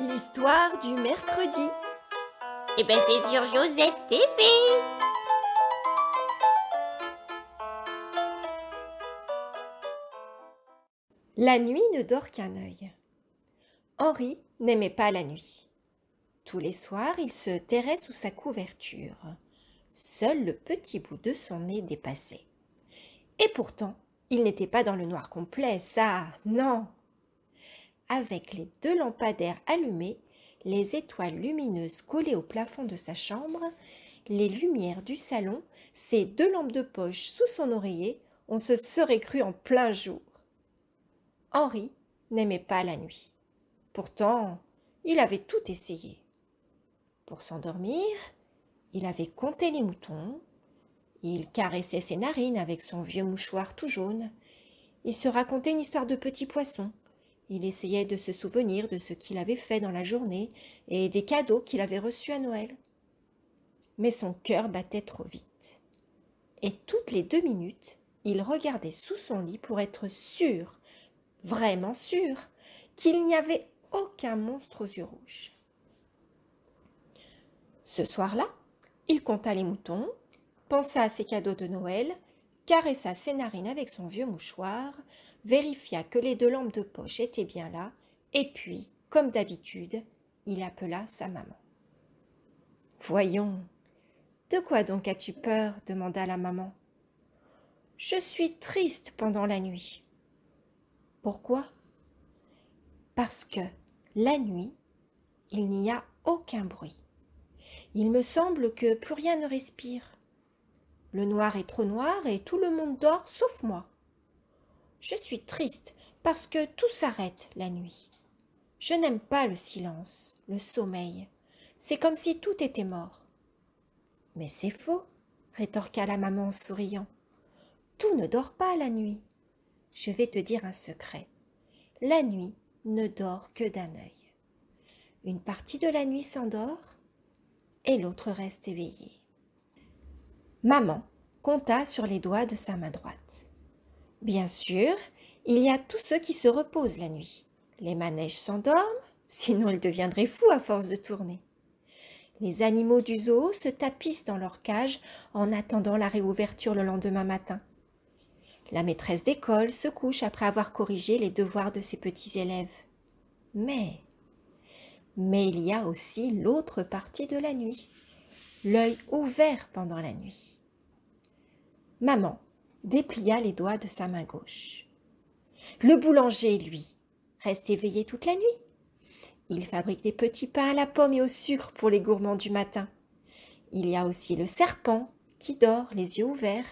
L'histoire du mercredi. Eh ben c'est sur Josette TV. La nuit ne dort qu'un œil. Henri n'aimait pas la nuit. Tous les soirs, il se terrait sous sa couverture. Seul le petit bout de son nez dépassait. Et pourtant, il n'était pas dans le noir complet, ça, non. Avec les 2 lampadaires allumés, les étoiles lumineuses collées au plafond de sa chambre, les lumières du salon, ses 2 lampes de poche sous son oreiller, on se serait cru en plein jour. Henri n'aimait pas la nuit. Pourtant, il avait tout essayé. Pour s'endormir, il avait compté les moutons, il caressait ses narines avec son vieux mouchoir tout jaune, il se racontait une histoire de petits poissons, il essayait de se souvenir de ce qu'il avait fait dans la journée et des cadeaux qu'il avait reçus à Noël. Mais son cœur battait trop vite. Et toutes les 2 minutes, il regardait sous son lit pour être sûr, vraiment sûr, qu'il n'y avait aucun monstre aux yeux rouges. Ce soir-là, il compta les moutons, pensa à ses cadeaux de Noël, caressa ses narines avec son vieux mouchoir, vérifia que les 2 lampes de poche étaient bien là, et puis, comme d'habitude, il appela sa maman. « Voyons, de quoi donc as-tu peur ?» demanda la maman. « Je suis triste pendant la nuit. » « Pourquoi ?»« Parce que, la nuit, il n'y a aucun bruit. Il me semble que plus rien ne respire. Le noir est trop noir et tout le monde dort sauf moi. Je suis triste parce que tout s'arrête la nuit. Je n'aime pas le silence, le sommeil. C'est comme si tout était mort. »« Mais c'est faux, » rétorqua la maman en souriant. « Tout ne dort pas la nuit. Je vais te dire un secret. La nuit ne dort que d'un œil. Une partie de la nuit s'endort et l'autre reste éveillée. » Maman compta sur les doigts de sa main droite. Bien sûr, il y a tous ceux qui se reposent la nuit. Les manèges s'endorment, sinon ils deviendraient fous à force de tourner. Les animaux du zoo se tapissent dans leur cage en attendant la réouverture le lendemain matin. La maîtresse d'école se couche après avoir corrigé les devoirs de ses petits élèves. Mais il y a aussi l'autre partie de la nuit, l'œil ouvert pendant la nuit. Maman déplia les doigts de sa main gauche. Le boulanger, lui, reste éveillé toute la nuit. Il fabrique des petits pains à la pomme et au sucre pour les gourmands du matin. Il y a aussi le serpent qui dort les yeux ouverts.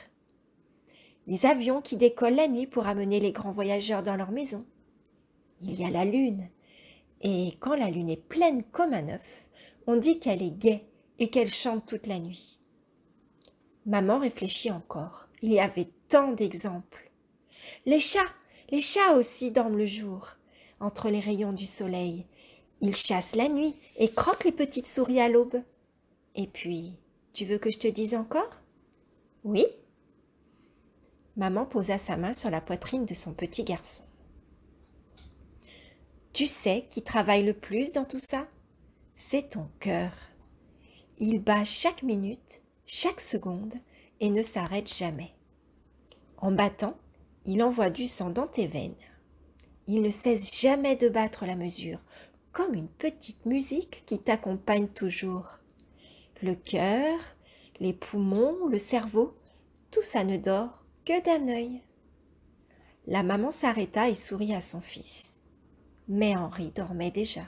Les avions qui décollent la nuit pour amener les grands voyageurs dans leur maison. Il y a la lune. Et quand la lune est pleine comme un œuf, on dit qu'elle est gaie et qu'elle chante toute la nuit. Maman réfléchit encore. Il y avait tant d'exemples. Les chats aussi dorment le jour, entre les rayons du soleil. Ils chassent la nuit et croquent les petites souris à l'aube. Et puis, tu veux que je te dise encore? Oui? Maman posa sa main sur la poitrine de son petit garçon. Tu sais qui travaille le plus dans tout ça? C'est ton cœur. Il bat chaque minute, chaque seconde et ne s'arrête jamais. En battant, il envoie du sang dans tes veines. Il ne cesse jamais de battre la mesure, comme une petite musique qui t'accompagne toujours. Le cœur, les poumons, le cerveau, tout ça ne dort que d'un œil. La maman s'arrêta et sourit à son fils. Mais Henri dormait déjà.